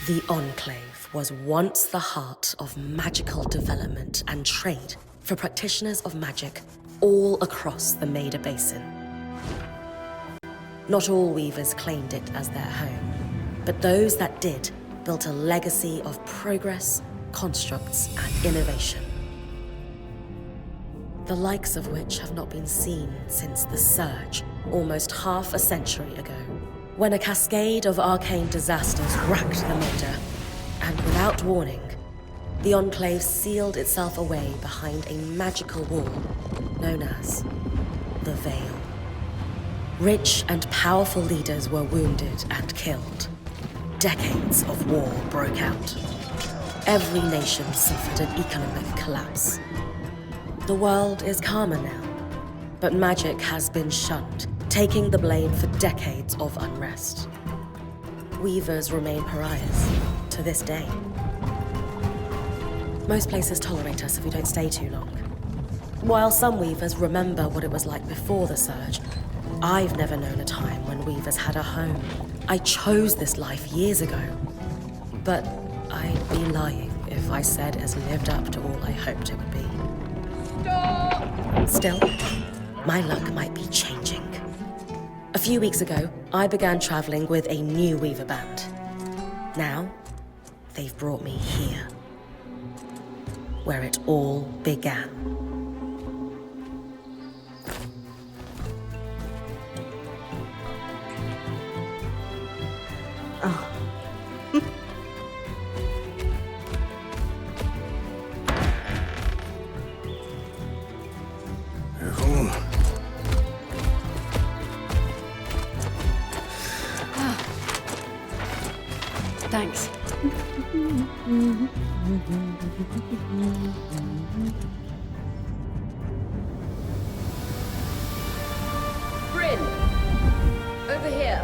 The Enclave was once the heart of magical development and trade for practitioners of magic all across the Maida Basin. Not all weavers claimed it as their home, but those that did built a legacy of progress, constructs, and innovation. The likes of which have not been seen since the Surge, almost half a century ago, when a cascade of arcane disasters racked the Maida, and without warning, the Enclave sealed itself away behind a magical wall known as the Veil. Rich and powerful leaders were wounded and killed. Decades of war broke out. Every nation suffered an economic collapse. The world is calmer now, but magic has been shunned, taking the blame for decades of unrest. Weavers remain pariahs to this day. Most places tolerate us if we don't stay too long. While some weavers remember what it was like before the Surge, I've never known a time when weavers had a home. I chose this life years ago, but I'd be lying if I said it's lived up to all I hoped it would be. Stop! Still, my luck might be changing. A few weeks ago, I began traveling with a new weaver band. Now, they've brought me here, where it all began. Oh. Thanks. Bryn! Over here.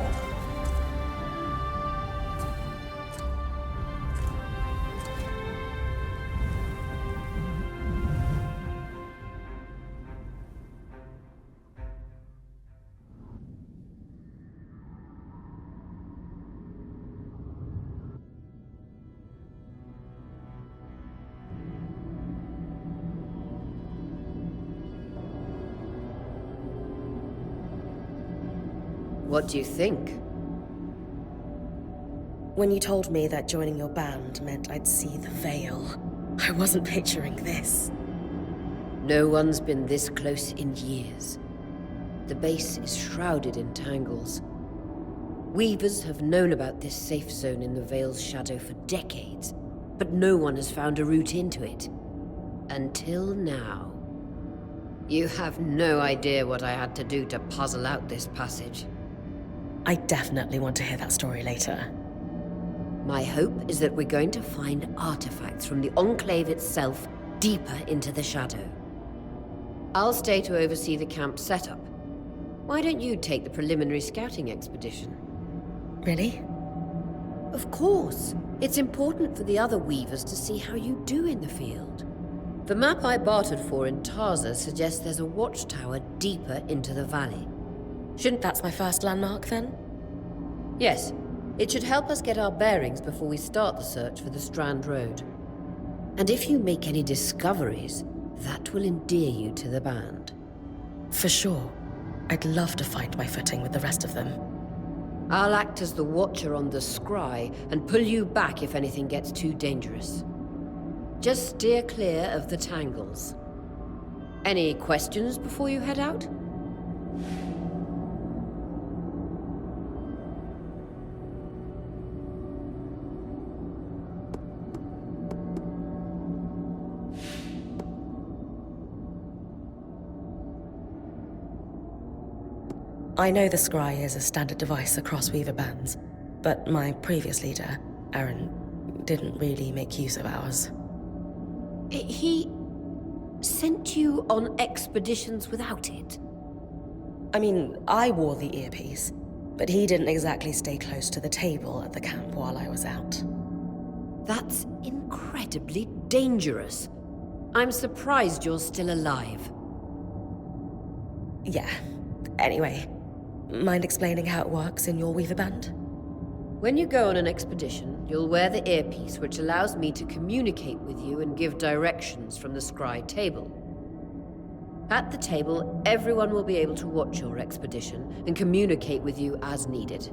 What do you think? When you told me that joining your band meant I'd see the Veil, I wasn't picturing this. No one's been this close in years. The base is shrouded in tangles. Weavers have known about this safe zone in the Veil's shadow for decades, but no one has found a route into it. Until now. You have no idea what I had to do to puzzle out this passage. I definitely want to hear that story later. My hope is that we're going to find artifacts from the Enclave itself deeper into the shadow. I'll stay to oversee the camp setup. Why don't you take the preliminary scouting expedition? Really? Of course. It's important for the other weavers to see how you do in the field. The map I bartered for in Tarza suggests there's a watchtower deeper into the valley. That's my first landmark, then? Yes. It should help us get our bearings before we start the search for the Strand Road. And if you make any discoveries, that will endear you to the band. For sure. I'd love to find my footing with the rest of them. I'll act as the watcher on the scry and pull you back if anything gets too dangerous. Just steer clear of the tangles. Any questions before you head out? I know the scry is a standard device across weaver bands, but my previous leader, Aaron, didn't really make use of ours. He sent you on expeditions without it? I mean, I wore the earpiece, but he didn't exactly stay close to the table at the camp while I was out. That's incredibly dangerous. I'm surprised you're still alive. Yeah. Anyway, mind explaining how it works in your weaver band? When you go on an expedition, you'll wear the earpiece which allows me to communicate with you and give directions from the scry table. At the table, everyone will be able to watch your expedition and communicate with you as needed.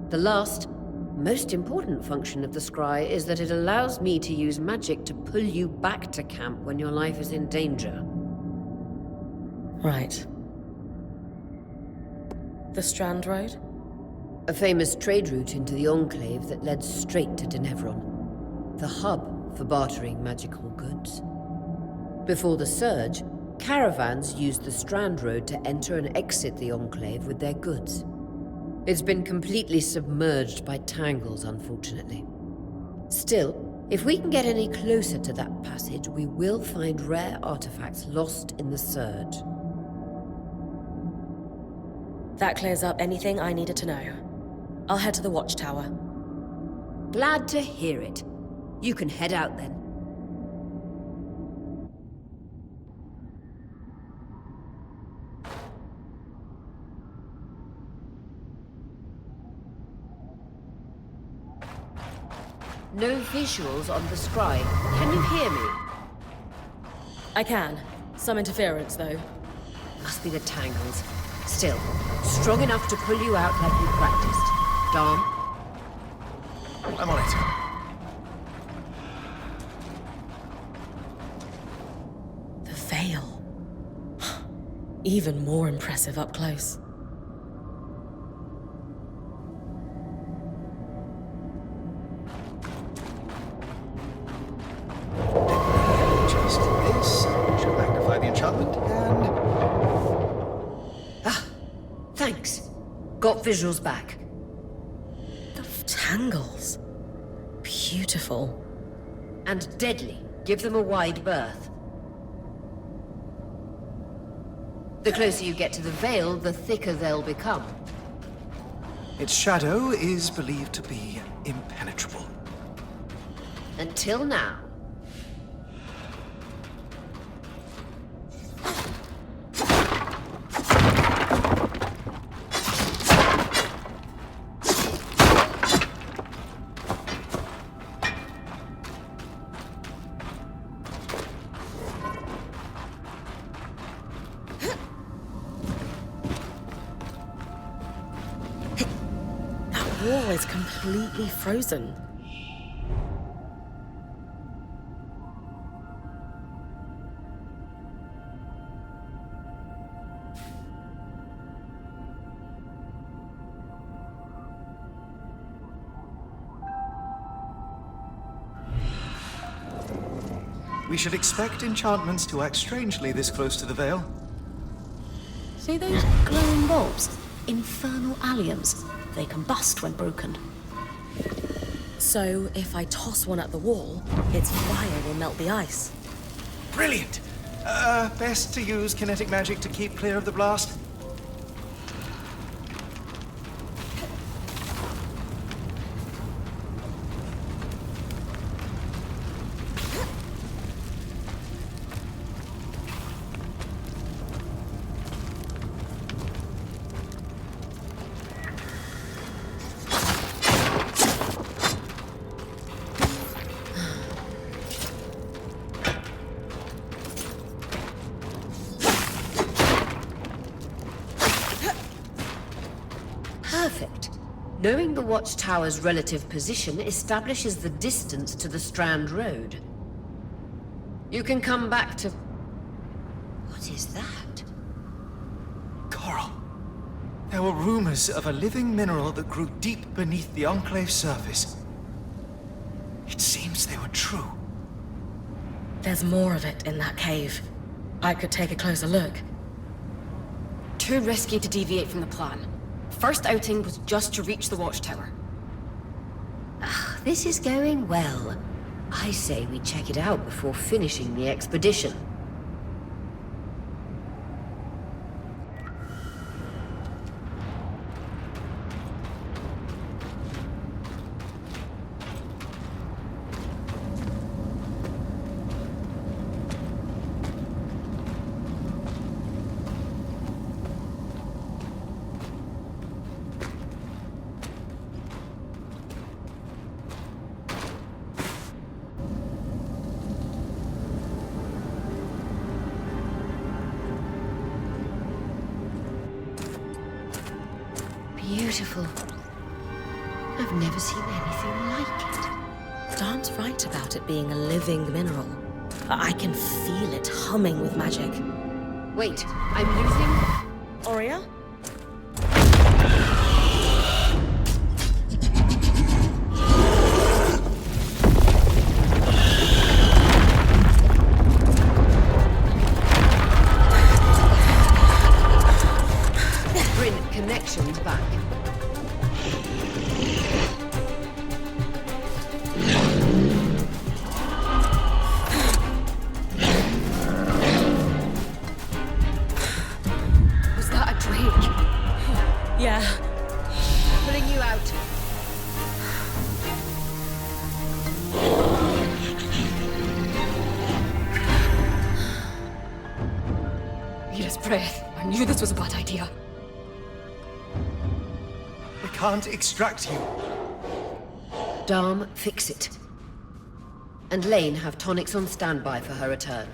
The last, most important function of the scry is that it allows me to use magic to pull you back to camp when your life is in danger. Right. The Strand Road? A famous trade route into the Enclave that led straight to Denevron, the hub for bartering magical goods. Before the Surge, caravans used the Strand Road to enter and exit the Enclave with their goods. It's been completely submerged by tangles, unfortunately. Still, if we can get any closer to that passage, we will find rare artifacts lost in the Surge. That clears up anything I needed to know. I'll head to the watchtower. Glad to hear it. You can head out then. No visuals on the scribe. Can you hear me? I can. Some interference, though. Must be the tangles. Still, strong enough to pull you out like you practiced. Dom? I'm on it. The veil. Even more impressive up close. Just this should magnify the enchantment, and Thanks. Got visuals back. The tangles. Beautiful. And deadly. Give them a wide berth. The closer you get to the veil, the thicker they'll become. its shadow is believed to be impenetrable. Until now. That wall is completely frozen. We should expect enchantments to act strangely this close to the veil. See those glowing bulbs? Infernal alliums. They combust when broken. So, if I toss one at the wall, its fire will melt the ice. Brilliant! Best to use kinetic magic to keep clear of the blast. Perfect. Knowing the watchtower's relative position establishes the distance to the Strand Road. You can come back to... What is that? Coral. There were rumors of a living mineral that grew deep beneath the Enclave's surface. It seems they were true. There's more of it in that cave. I could take a closer look. Too risky to deviate from the plan. First outing was just to reach the watchtower. This is going well. I say we check it out before finishing the expedition. beautiful. I've never seen anything like it. Dan's right about it being a living mineral. I can feel it humming with magic. Wait, I'm losing... Aurea? Connections back. Was that a drake? Yeah. Pulling you out. Mira's breath. I knew this was a bad idea. We can't extract you. Darm, fix it. And Lane have tonics on standby for her return.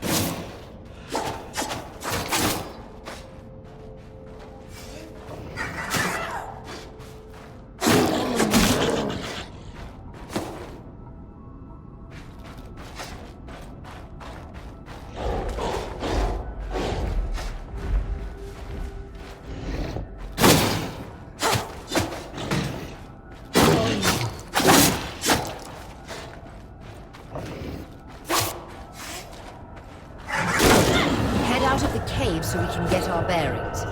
So we can get our bearings.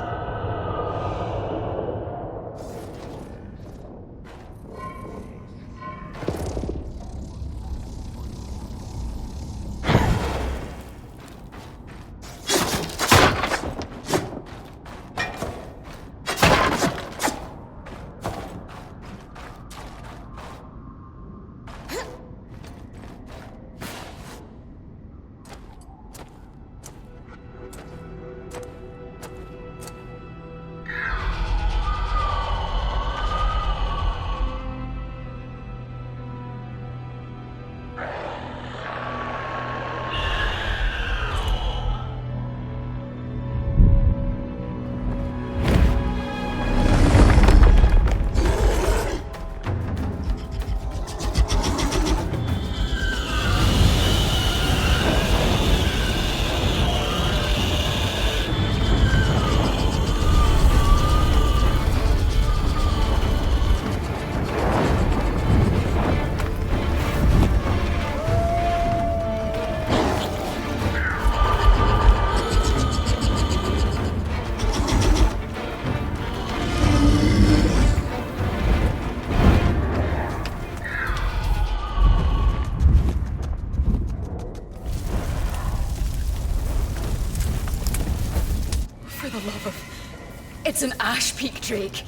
It's an Ash Peak Drake.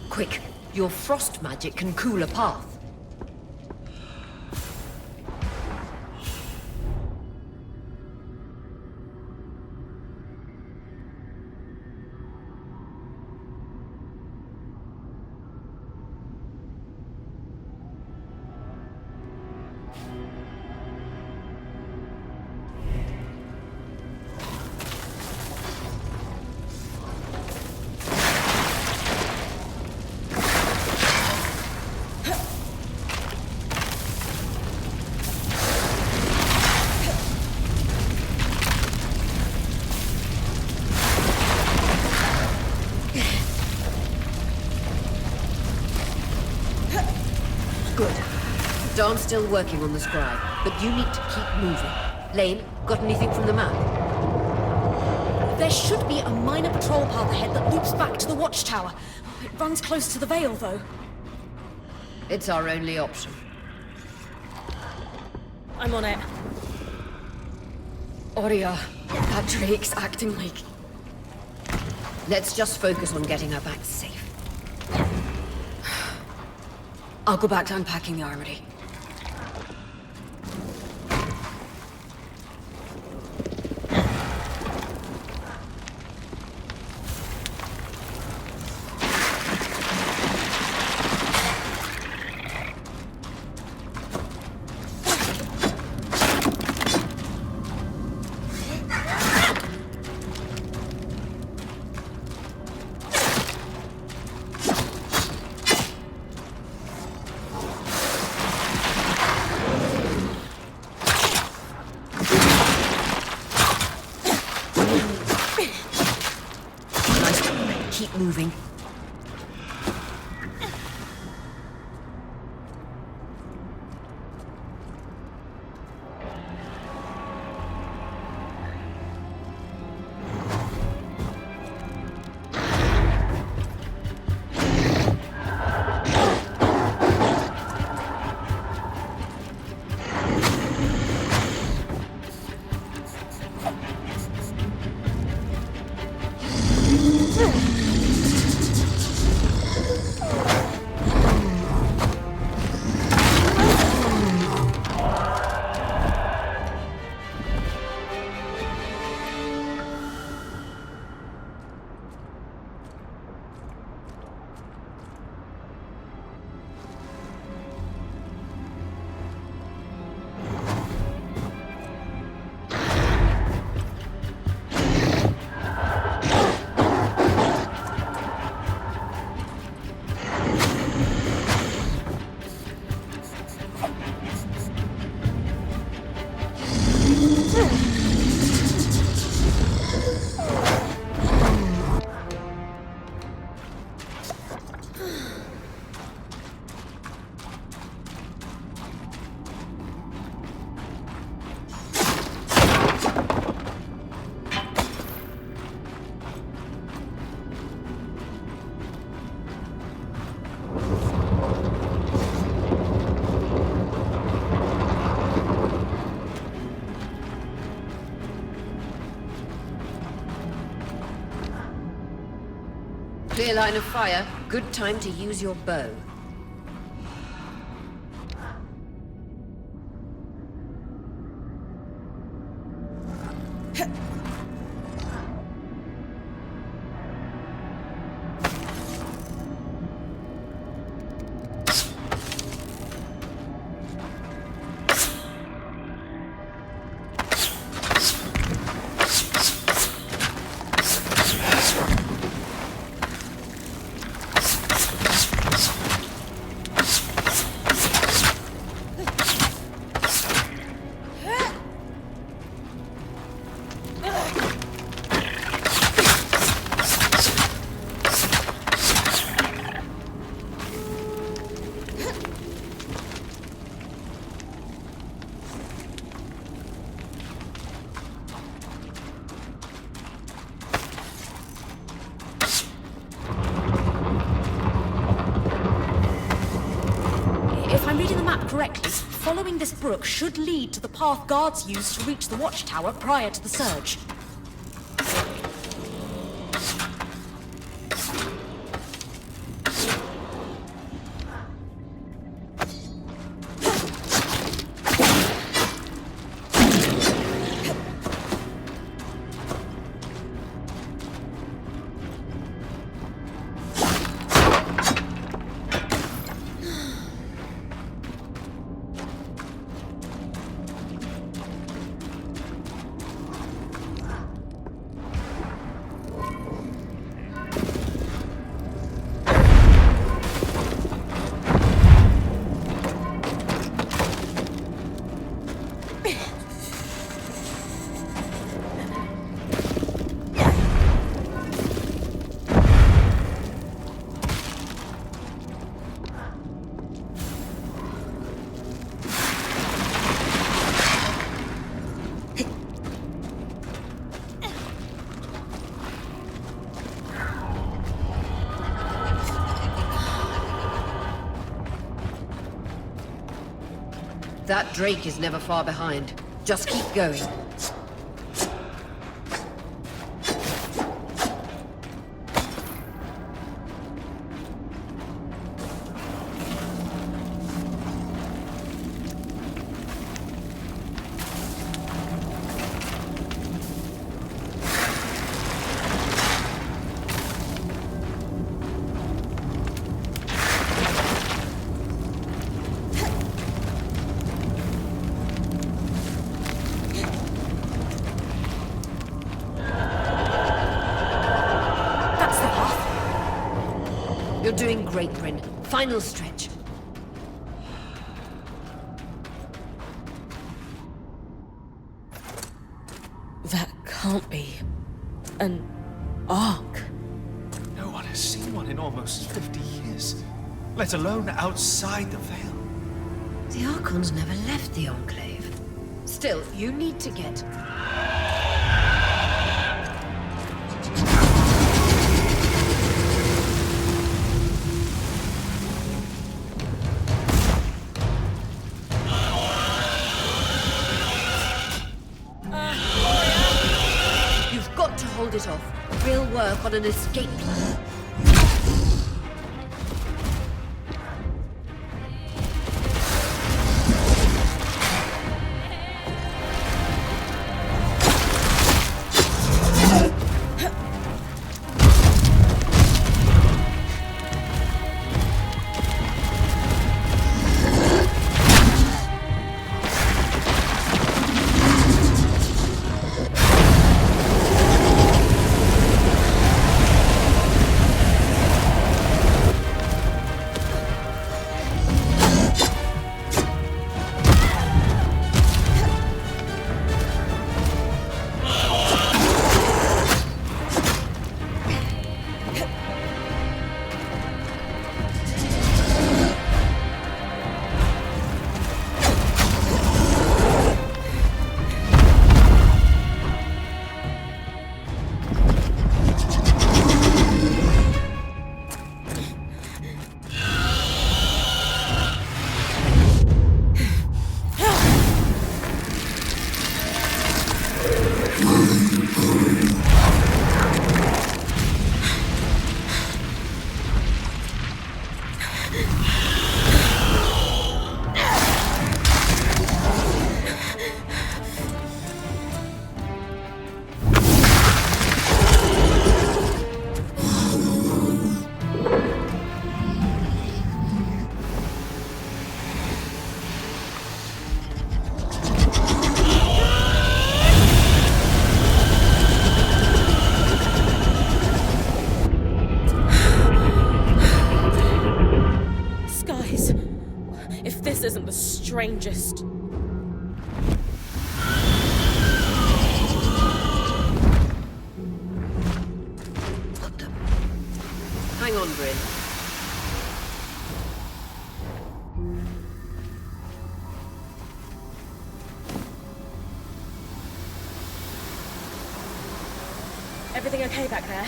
Quick, your frost magic can cool a path. Good. Dawn's still working on the scribe, but you need to keep moving. Lane, got anything from the map? There should be a minor patrol path ahead that loops back to the watchtower. It runs close to the Vale, though. It's our only option. I'm on it. Aurea, that Drake's acting like... Let's just focus on getting her back safe. I'll go back to unpacking the armory. Nice. Keep moving. Clear line of fire. Good time to use your bow. Correctly, following this brook should lead to the path guards used to reach the watchtower prior to the surge. That Drake is never far behind. Just keep going. You're doing great, Bryn. Final stretch. That can't be. An ark? No one has seen one in almost 50 years, let alone outside the Veil. The Archons never left the Enclave. Still, you need to get... You've got to hold it off. We'll work on an escape plan. Isn't the strangest. What the... Hang on, Bryn. Everything okay back there?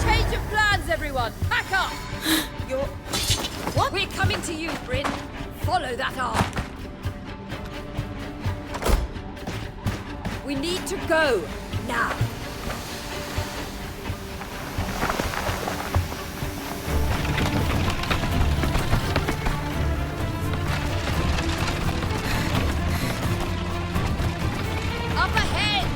Change of plans, everyone! Pack up! You're... What? We're coming to you, Bryn. Follow that arm. We need to go. Now. Up ahead!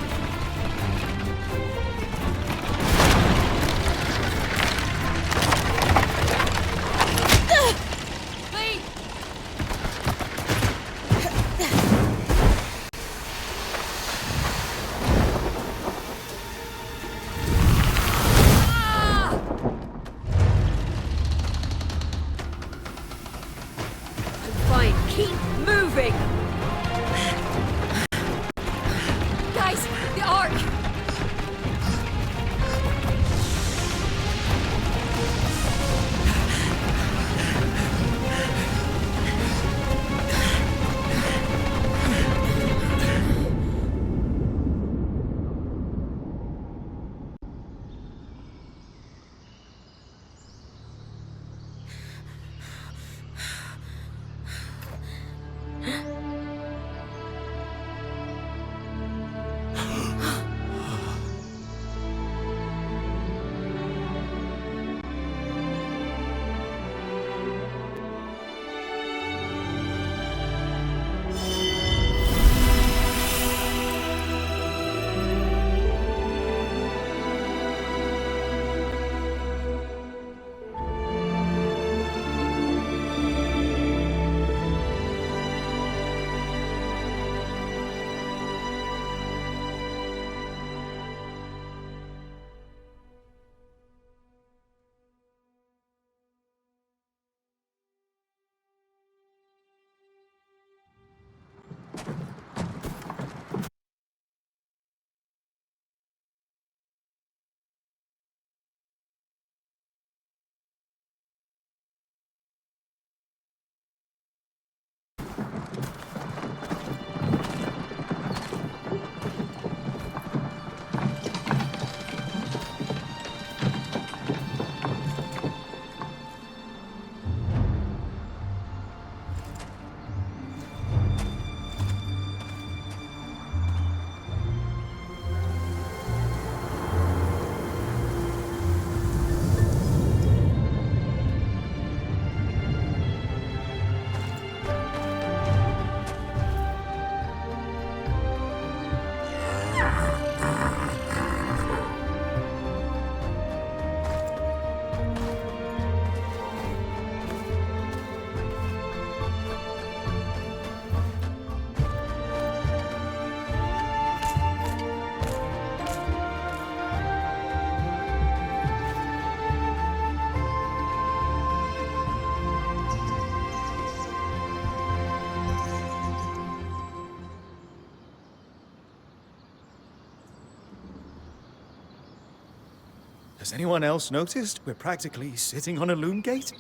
Has anyone else noticed we're practically sitting on a loom gate?